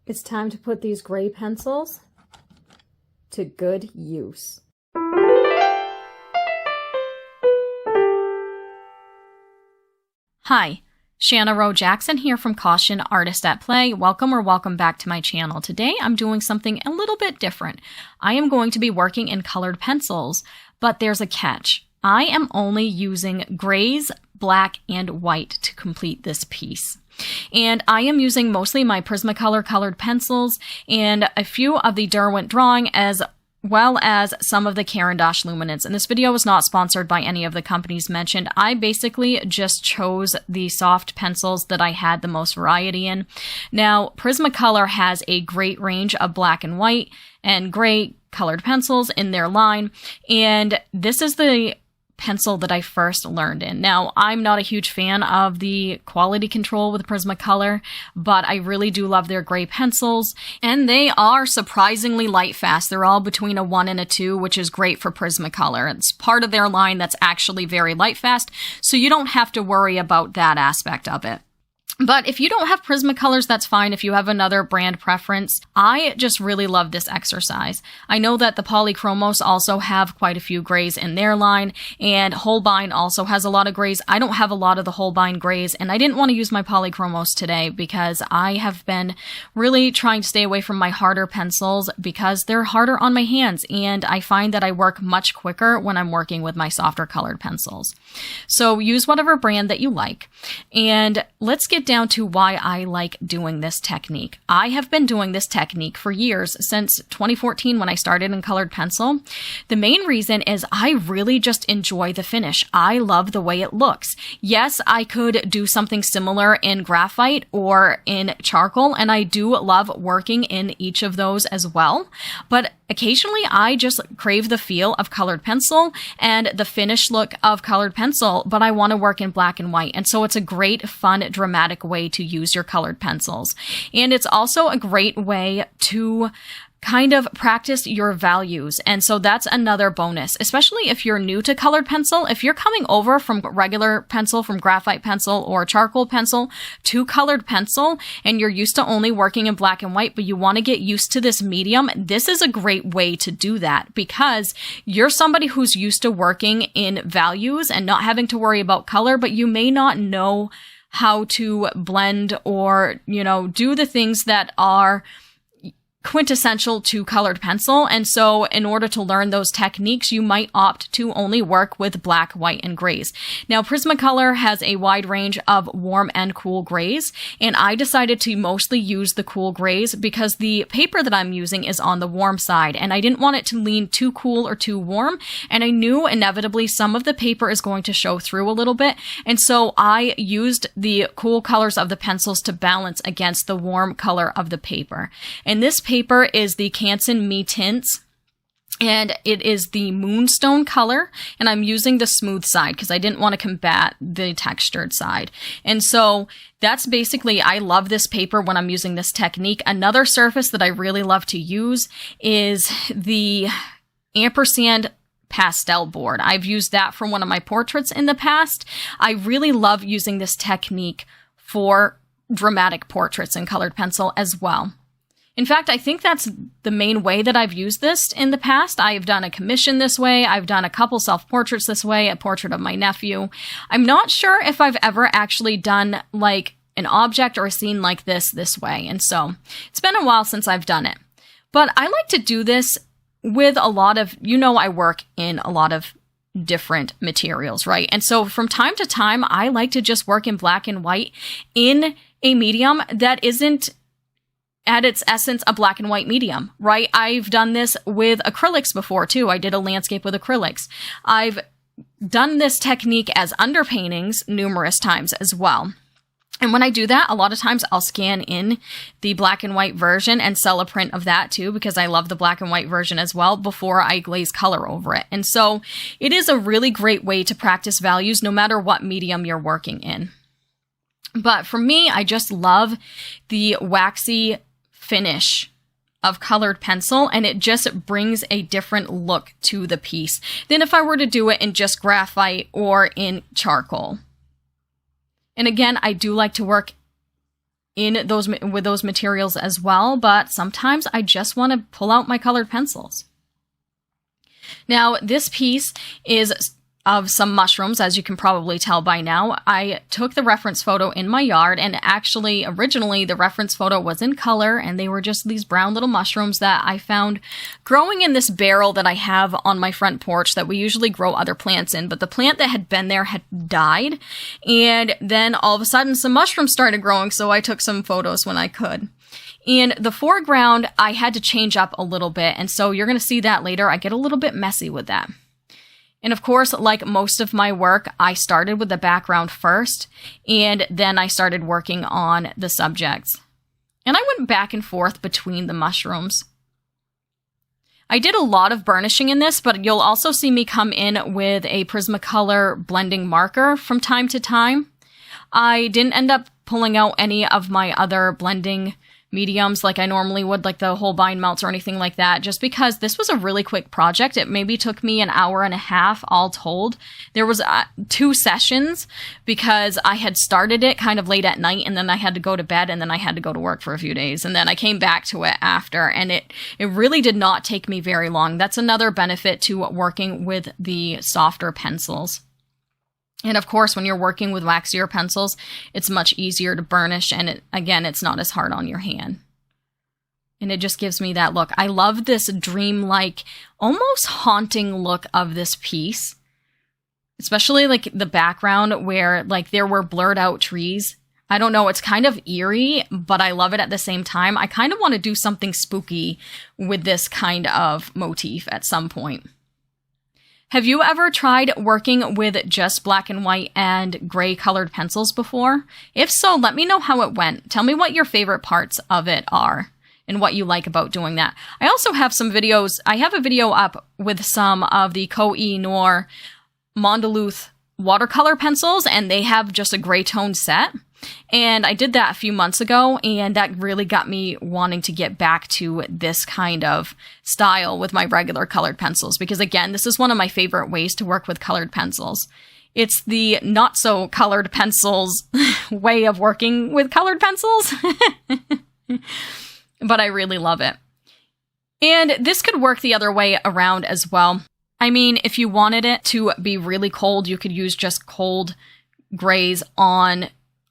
It's time to put these gray pencils to good use. Hi, Shanna Rowe Jackson here from Caution Artist at Play. Welcome back to my channel. Today I'm doing something a little bit different. I am going to be working in colored pencils, but there's a catch. I am only using grays, black, and white to complete this piece. And I am using mostly my Prismacolor colored pencils and a few of the Derwent Drawing as well as some of the Caran d'Ache Luminance. And this video was not sponsored by any of the companies mentioned. I basically just chose the soft pencils that I had the most variety in. Now, Prismacolor has a great range of black and white and gray colored pencils in their line, and this is the pencil that I first learned in. Now, I'm not a huge fan of the quality control with Prismacolor, but I really do love their gray pencils, and they are surprisingly light fast. They're all between a 1 and a 2, which is great for Prismacolor. It's part of their line that's actually very light fast, so you don't have to worry about that aspect of it. But if you don't have Prismacolors, that's fine. If you have another brand preference, I just really love this exercise. I know that the Polychromos also have quite a few grays in their line, and Holbein also has a lot of grays. I don't have a lot of the Holbein grays, and I didn't want to use my Polychromos today because I have been really trying to stay away from my harder pencils because they're harder on my hands, and I find that I work much quicker when I'm working with my softer colored pencils. So use whatever brand that you like, and let's get down to why I like doing this technique. I have been doing this technique for years, since 2014 when I started in colored pencil. The main reason is I really just enjoy the finish. I love the way it looks. Yes, I could do something similar in graphite or in charcoal, and I do love working in each of those as well, but occasionally I just crave the feel of colored pencil and the finished look of colored pencil, but I want to work in black and white. And so it's a great, fun, dramatic way to use your colored pencils. And it's also a great way to kind of practice your values. And so that's another bonus, especially if you're new to colored pencil. If you're coming over from regular pencil, from graphite pencil or charcoal pencil to colored pencil, and you're used to only working in black and white, but you want to get used to this medium, this is a great way to do that because you're somebody who's used to working in values and not having to worry about color, but you may not know how to blend or, do the things that are quintessential to colored pencil. And so in order to learn those techniques, you might opt to only work with black, white, and grays. Now, Prismacolor has a wide range of warm and cool grays, and I decided to mostly use the cool grays because the paper that I'm using is on the warm side, and I didn't want it to lean too cool or too warm, and I knew inevitably some of the paper is going to show through a little bit, and so I used the cool colors of the pencils to balance against the warm color of the paper. And this paper is the Canson Mi-Teintes, and it is the Moonstone color, and I'm using the smooth side because I didn't want to combat the textured side. And so that's basically, I love this paper when I'm using this technique. Another surface that I really love to use is the Ampersand pastel board. I've used that for one of my portraits in the past. I really love using this technique for dramatic portraits in colored pencil as well. In fact, I think that's the main way that I've used this in the past. I've done a commission this way. I've done a couple self-portraits this way, a portrait of my nephew. I'm not sure if I've ever actually done like an object or a scene like this way. And so it's been a while since I've done it. But I like to do this with a lot of, I work in a lot of different materials, right? And so from time to time, I like to just work in black and white in a medium that isn't at its essence a black and white medium, right? I've done this with acrylics before too. I did a landscape with acrylics. I've done this technique as underpaintings numerous times as well. And when I do that, a lot of times I'll scan in the black and white version and sell a print of that too, because I love the black and white version as well before I glaze color over it. And so it is a really great way to practice values no matter what medium you're working in. But for me, I just love the waxy finish of colored pencil, and it just brings a different look to the piece than if I were to do it in just graphite or in charcoal. And again, I do like to work with those materials as well, but sometimes I just want to pull out my colored pencils. Now, this piece is of some mushrooms, as you can probably tell by now. I took the reference photo in my yard, and actually, originally, the reference photo was in color, and they were just these brown little mushrooms that I found growing in this barrel that I have on my front porch that we usually grow other plants in, but the plant that had been there had died, and then all of a sudden, some mushrooms started growing, so I took some photos when I could. In the foreground, I had to change up a little bit, and so you're going to see that later. I get a little bit messy with that. And of course, like most of my work, I started with the background first, and then I started working on the subjects. And I went back and forth between the mushrooms. I did a lot of burnishing in this, but you'll also see me come in with a Prismacolor blending marker from time to time. I didn't end up pulling out any of my other blending mediums like I normally would, like the Holbein melts or anything like that, just because this was a really quick project. It maybe took me an hour and a half all told. There was 2 sessions because I had started it kind of late at night, and then I had to go to bed, and then I had to go to work for a few days, and then I came back to it after, and it really did not take me very long. That's another benefit to working with the softer pencils. And of course, when you're working with waxier pencils, it's much easier to burnish, and again, it's not as hard on your hand. And it just gives me that look. I love this dreamlike, almost haunting look of this piece, especially like the background where like there were blurred out trees. I don't know, it's kind of eerie, but I love it at the same time. I kind of want to do something spooky with this kind of motif at some point. Have you ever tried working with just black and white and gray colored pencils before? If so, let me know how it went. Tell me what your favorite parts of it are and what you like about doing that. I also have some videos. I have a video up with some of the Koh-i-Noor Mondaluth watercolor pencils, and they have just a gray tone set. And I did that a few months ago, and that really got me wanting to get back to this kind of style with my regular colored pencils, because again, this is one of my favorite ways to work with colored pencils. It's the not so colored pencils way of working with colored pencils, but I really love it. And this could work the other way around as well. I mean, if you wanted it to be really cold, you could use just cold grays on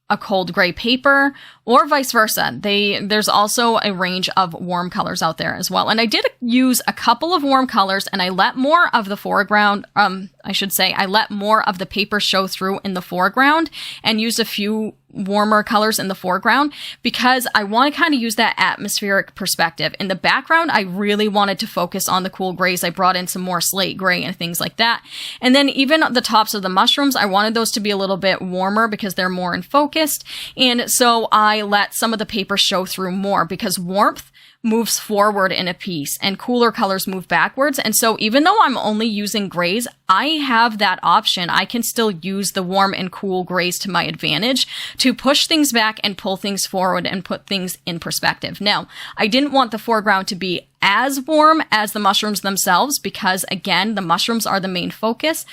a cold gray paper, or vice versa. There's also a range of warm colors out there as well. And I did use a couple of warm colors, and I let more of the foreground, I let more of the paper show through in the foreground and used a few warmer colors in the foreground because I want to kind of use that atmospheric perspective. In the background, I really wanted to focus on the cool grays. I brought in some more slate gray and things like that. And then even the tops of the mushrooms, I wanted those to be a little bit warmer because they're more in focus. And so I let some of the paper show through more because warmth moves forward in a piece and cooler colors move backwards. And so even though I'm only using grays, I have that option. I can still use the warm and cool grays to my advantage to push things back and pull things forward and put things in perspective. Now, I didn't want the foreground to be as warm as the mushrooms themselves because, again, the mushrooms are the main focus.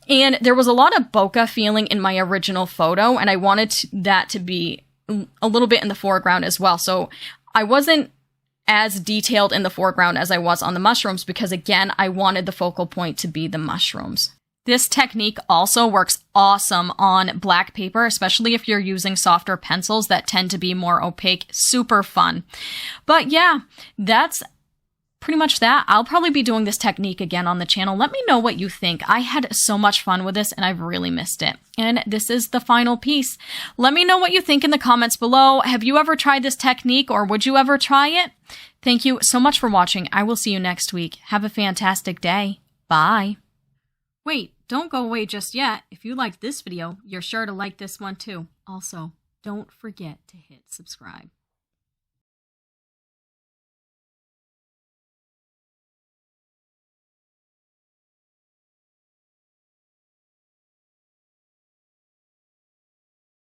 And there was a lot of bokeh feeling in my original photo, and I wanted that to be a little bit in the foreground as well. So I wasn't as detailed in the foreground as I was on the mushrooms because, again, I wanted the focal point to be the mushrooms. This technique also works awesome on black paper, especially if you're using softer pencils that tend to be more opaque. Super fun. But yeah, that's pretty much that. I'll probably be doing this technique again on the channel. Let me know what you think. I had so much fun with this and I've really missed it. And this is the final piece. Let me know what you think in the comments below. Have you ever tried this technique or would you ever try it? Thank you so much for watching. I will see you next week. Have a fantastic day. Bye. Wait, don't go away just yet. If you liked this video, you're sure to like this one too. Also, don't forget to hit subscribe.